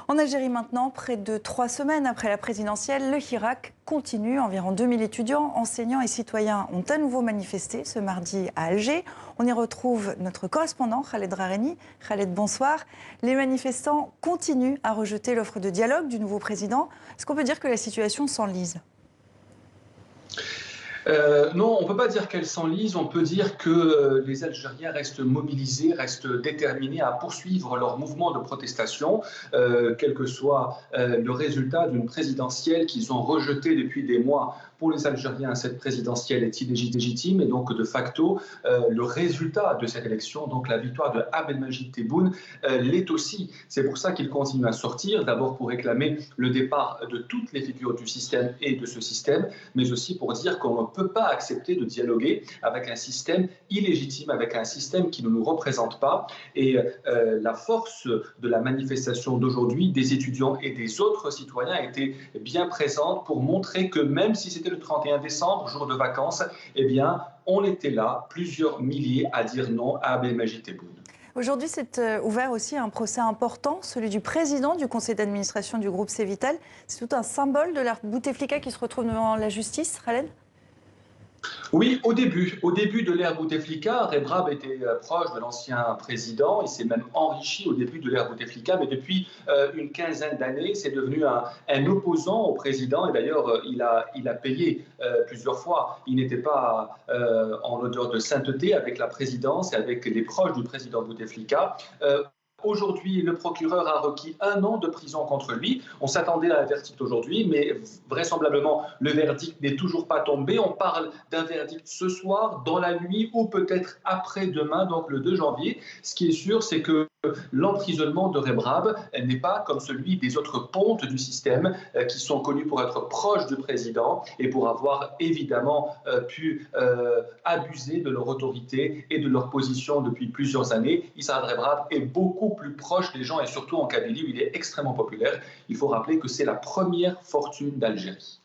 En Algérie maintenant, près de 3 semaines après la présidentielle, le Hirak continue. Environ 2000 étudiants, enseignants et citoyens ont à nouveau manifesté ce mardi à Alger. On y retrouve notre correspondant Khaled Drareni. Khaled, bonsoir. Les manifestants continuent à rejeter l'offre de dialogue du nouveau président. Est-ce qu'on peut dire que la situation s'enlise ? Non, on ne peut pas dire qu'elle s'enlise, on peut dire que les Algériens restent mobilisés, restent déterminés à poursuivre leur mouvement de protestation, quel que soit le résultat d'une présidentielle qu'ils ont rejetée depuis des mois. Pour les Algériens, cette présidentielle est illégitime et donc de facto, le résultat de cette élection, donc la victoire de Abdelmadjid Tebboune, l'est aussi. C'est pour ça qu'ils continuent à sortir, d'abord pour réclamer le départ de toutes les figures du système et de ce système, mais aussi pour dire qu'on ne peut pas accepter de dialoguer avec un système illégitime, avec un système qui ne nous représente pas. Et la force de la manifestation d'aujourd'hui, des étudiants et des autres citoyens, était bien présente pour montrer que même si c'était le 31 décembre, jour de vacances, eh bien, on était là, plusieurs milliers, à dire non à Abdelmadjid Tebboune. Aujourd'hui, c'est ouvert aussi un procès important, celui du président du conseil d'administration du groupe Cévital. C'est tout un symbole de l'ère Bouteflika qui se retrouve devant la justice, Khaled ? Oui, au début de l'ère Bouteflika, Rebrab était proche de l'ancien président, il s'est même enrichi au début de l'ère Bouteflika, mais depuis une quinzaine d'années, c'est devenu un opposant au président, et d'ailleurs il a payé plusieurs fois. Il n'était pas en odeur de sainteté avec la présidence et avec les proches du président Bouteflika. Aujourd'hui, le procureur a requis 1 an de prison contre lui. On s'attendait à un verdict aujourd'hui, mais vraisemblablement, le verdict n'est toujours pas tombé. On parle d'un verdict ce soir, dans la nuit, ou peut-être après-demain, donc le 2 janvier. Ce qui est sûr, c'est que l'emprisonnement de Rebrab n'est pas comme celui des autres pontes du système qui sont connus pour être proches du président et pour avoir évidemment pu abuser de leur autorité et de leur position depuis plusieurs années. Issa Rebrab est beaucoup plus proche des gens et surtout en Kabylie où il est extrêmement populaire. Il faut rappeler que c'est la première fortune d'Algérie.